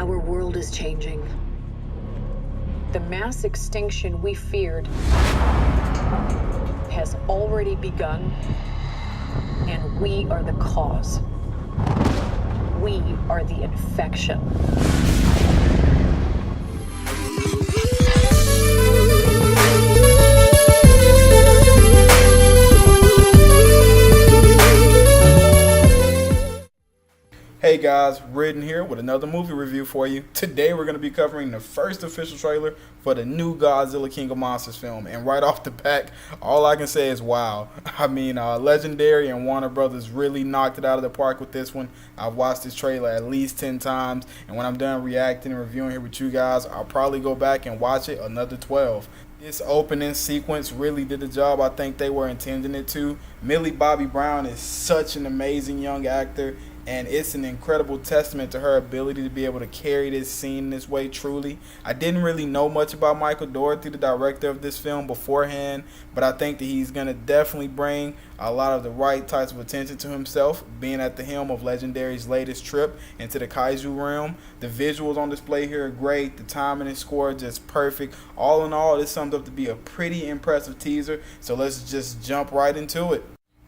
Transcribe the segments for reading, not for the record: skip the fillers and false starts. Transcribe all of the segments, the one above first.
Our world is changing. The mass extinction we feared has already begun, and we are the cause. We are the infection. Hey guys, Ridden here with another movie review for you. Today we're going to be covering the first official trailer for the new Godzilla King of Monsters film. And right off the bat, all I can say is wow. I mean, Legendary and Warner Brothers really knocked it out of the park with this one. I've watched this trailer at least 10 times. And when I'm done reacting and reviewing here with you guys, I'll probably go back and watch it another 12. This opening sequence really did the job I think they were intending it to. Millie Bobby Brown is such an amazing young actor, and it's an incredible testament to her ability to be able to carry this scene this way truly. I didn't really know much about Michael Dougherty, the director of this film, beforehand, but I think that he's going to definitely bring a lot of the right types of attention to himself, being at the helm of Legendary's latest trip into the kaiju realm. The visuals on display here are great. The timing and score are just perfect. All in all, this summed up to be a pretty impressive teaser, so let's just jump right into it.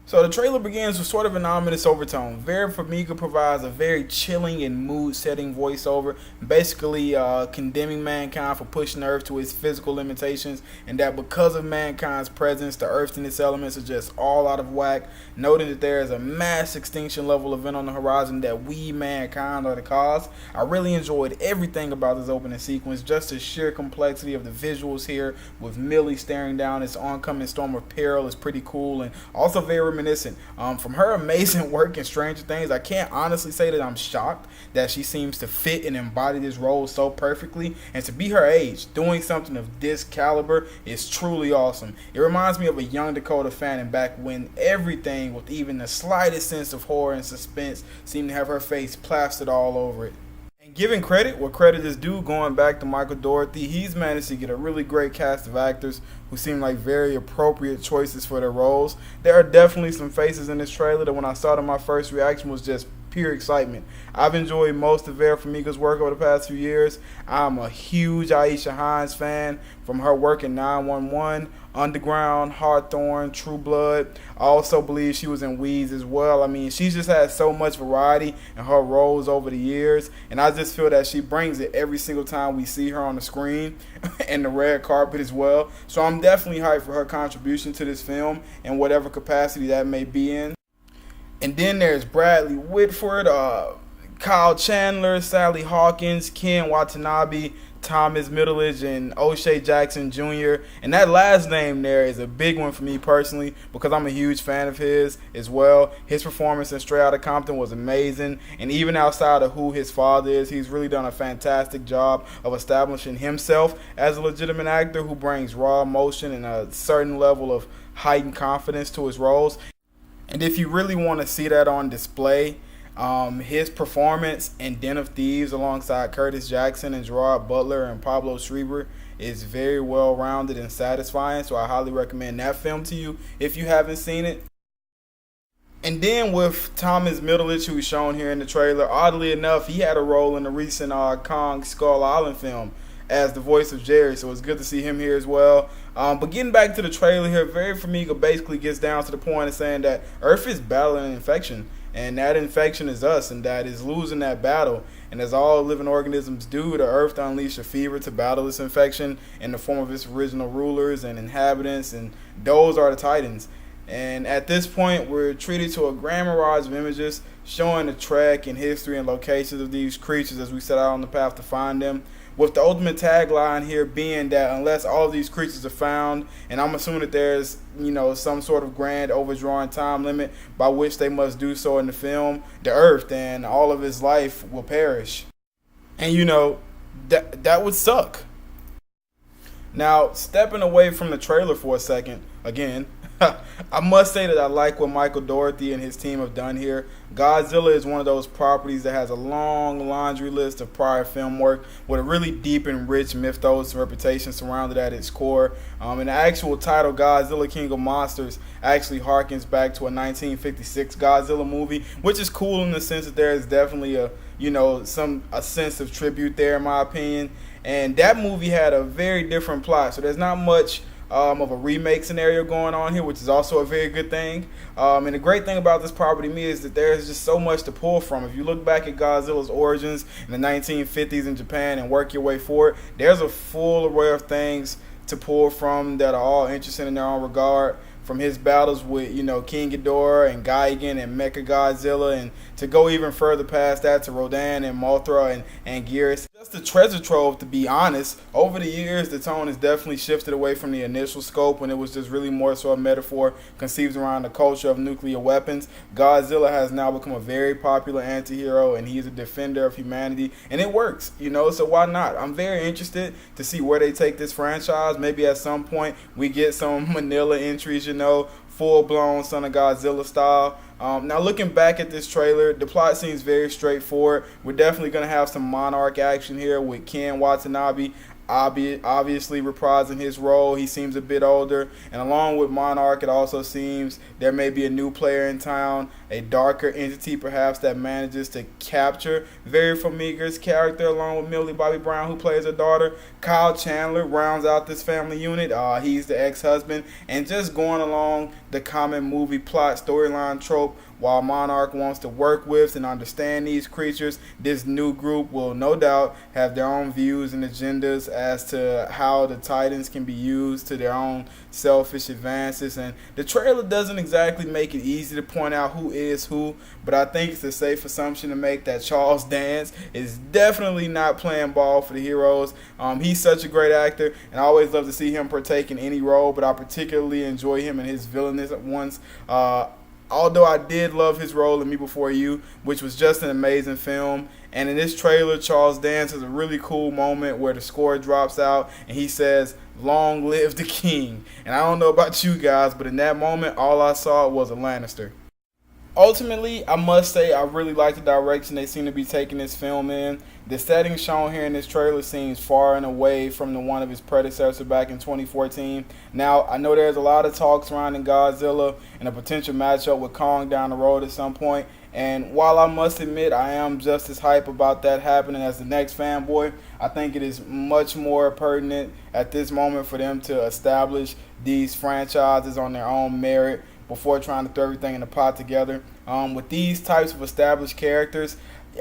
So the trailer begins with sort of an ominous overtone. Vera Farmiga provides a very chilling and mood-setting voiceover, basically condemning mankind for pushing the Earth to its physical limitations, and that because of mankind's presence, the Earth and its elements are just all out of whack, noting that there is a mass extinction level event on the horizon that we, mankind, are the cause. I really enjoyed everything about this opening sequence, just the sheer complexity of the visuals here, with Millie staring down this oncoming storm of peril is pretty cool, and also very reminiscent from her amazing work in Stranger Things. I can't honestly say that I'm shocked that she seems to fit and embody this role so perfectly, and to be her age doing something of this caliber is truly awesome. It reminds me of a young Dakota Fanning back when everything with even the slightest sense of horror and suspense seemed to have her face plastered all over it. Giving credit where credit is due, going back to Michael Dougherty, he's managed to get a really great cast of actors who seem like very appropriate choices for their roles. There are definitely some faces in this trailer that when I saw them, my first reaction was just pure excitement. I've enjoyed most of Vera Farmiga's work over the past few years. I'm a huge Aisha Hines fan from her work in 911, Underground, Hawthorne, True Blood. I also believe she was in Weeds as well. I mean, she's just had so much variety in her roles over the years, and I just feel that she brings it every single time we see her on the screen and the red carpet as well. So I'm definitely hyped for her contribution to this film in whatever capacity that may be in. And then there's Bradley Whitford, Kyle Chandler, Sally Hawkins, Ken Watanabe, Thomas Middleditch, and O'Shea Jackson Jr. And that last name there is a big one for me personally because I'm a huge fan of his as well. His performance in Straight Outta Compton was amazing, and even outside of who his father is, he's really done a fantastic job of establishing himself as a legitimate actor who brings raw emotion and a certain level of heightened confidence to his roles. And if you really want to see that on display, his performance in Den of Thieves alongside Curtis Jackson and Gerard Butler and Pablo Schreiber is very well rounded and satisfying, so I highly recommend that film to you if you haven't seen it. And then with Thomas Middleditch, who's shown here in the trailer, oddly enough, he had a role in the recent Kong Skull Island film as the voice of Jerry, so it's good to see him here as well. But getting back to the trailer here, Vera Farmiga basically gets down to the point of saying that Earth is battling an infection, and that infection is us, and that is losing that battle. And as all living organisms do, the Earth unleash a fever to battle this infection in the form of its original rulers and inhabitants, and those are the Titans. And at this point, we're treated to a grand mirage of images showing the trek and history and locations of these creatures as we set out on the path to find them, with the ultimate tagline here being that unless all of these creatures are found, and I'm assuming that there's, some sort of grand overdrawn time limit by which they must do so in the film, the Earth and all of its life will perish. And that would suck. Now, stepping away from the trailer for a second, again, I must say that I like what Michael Dougherty and his team have done here. Godzilla is one of those properties that has a long laundry list of prior film work with a really deep and rich mythos and reputation surrounded at its core. And the actual title, Godzilla King of Monsters, actually harkens back to a 1956 Godzilla movie, which is cool in the sense that there is definitely a sense of tribute there, in my opinion. And that movie had a very different plot, so there's not much of a remake scenario going on here, which is also a very good thing. And the great thing about this property to me is that there's just so much to pull from. If you look back at Godzilla's origins in the 1950s in Japan and work your way forward, there's a full array of things to pull from that are all interesting in their own regard. From his battles with, King Ghidorah and Gigan and Mechagodzilla, and to go even further past that to Rodan and Mothra and Geras. Just a treasure trove, to be honest. Over the years, the tone has definitely shifted away from the initial scope when it was just really more so a metaphor conceived around the culture of nuclear weapons. Godzilla has now become a very popular anti-hero, and he's a defender of humanity, and it works, so why not? I'm very interested to see where they take this franchise. Maybe at some point we get some Manila entries, full-blown Son of Godzilla style. Now, looking back at this trailer, the plot seems very straightforward. We're definitely going to have some Monarch action here with Ken Watanabe obviously reprising his role. He seems a bit older, and along with Monarch, it also seems there may be a new player in town, a darker entity perhaps that manages to capture Vera Farmiga's character along with Millie Bobby Brown, who plays her daughter. Kyle Chandler rounds out this family unit. He's the ex-husband, and just going along the common movie plot storyline trope. While Monarch wants to work with and understand these creatures, this new group will no doubt have their own views and agendas as to how the Titans can be used to their own selfish advances. And the trailer doesn't exactly make it easy to point out who is who, but I think it's a safe assumption to make that Charles Dance is definitely not playing ball for the heroes. He's such a great actor, and I always love to see him partake in any role, but I particularly enjoy him in his villainous ones. Although I did love his role in Me Before You, which was just an amazing film. And in this trailer, Charles Dance has a really cool moment where the score drops out and he says, "Long live the king." And I don't know about you guys, but in that moment, all I saw was a Lannister. Ultimately, I must say I really like the direction they seem to be taking this film in. The setting shown here in this trailer seems far and away from the one of his predecessor back in 2014. Now, I know there's a lot of talk surrounding Godzilla and a potential matchup with Kong down the road at some point. And while I must admit I am just as hype about that happening as the next fanboy, I think it is much more pertinent at this moment for them to establish these franchises on their own merit before trying to throw everything in the pot together. With these types of established characters,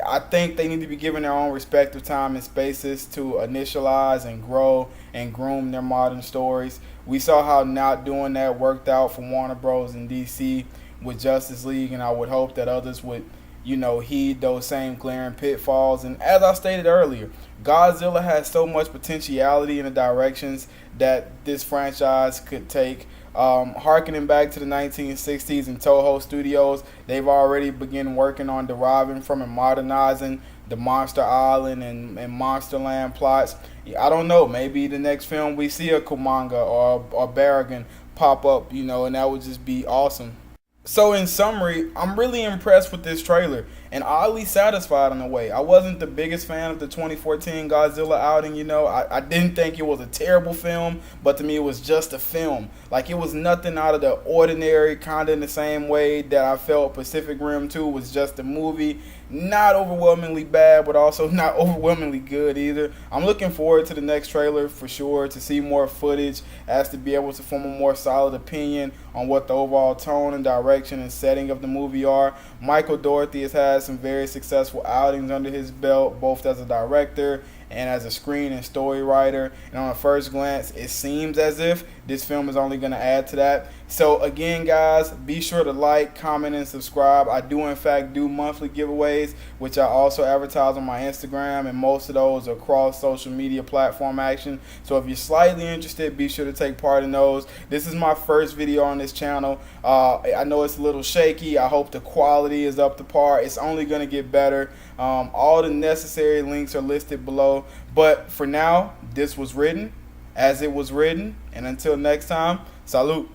I think they need to be given their own respective time and spaces to initialize and grow and groom their modern stories. We saw how not doing that worked out for Warner Bros. And DC with Justice League, and I would hope that others would, heed those same glaring pitfalls. And as I stated earlier, Godzilla has so much potentiality in the directions that this franchise could take. Harkening back to the 1960s in Toho Studios, they've already begun working on deriving from and modernizing the Monster Island and Monsterland plots. I don't know, maybe the next film we see a Kumanga or Barragan pop up, and that would just be awesome. So in summary, I'm really impressed with this trailer and oddly satisfied in a way. I wasn't the biggest fan of the 2014 Godzilla outing, I didn't think it was a terrible film, but to me it was just a film. Like, it was nothing out of the ordinary, kind of in the same way that I felt Pacific Rim 2 was just a movie. Not overwhelmingly bad, but also not overwhelmingly good either. I'm looking forward to the next trailer for sure, to see more footage as to be able to form a more solid opinion on what the overall tone and direction and setting of the movie are. Michael Dougherty has had some very successful outings under his belt, both as a director and as a screen and story writer. And on a first glance, it seems as if this film is only going to add to that. So again, guys, be sure to like, comment, and subscribe. I do in fact do monthly giveaways, which I also advertise on my Instagram, and most of those are cross social media platform action. So if you're slightly interested, be sure to take part in those. This is my first video on this channel. I know it's a little shaky. I hope the quality is up to par. It's only going to get better. All the necessary links are listed below. But for now, this was written as it was written. And until next time, salute.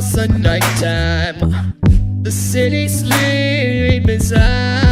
across the nighttime. The city sleep inside.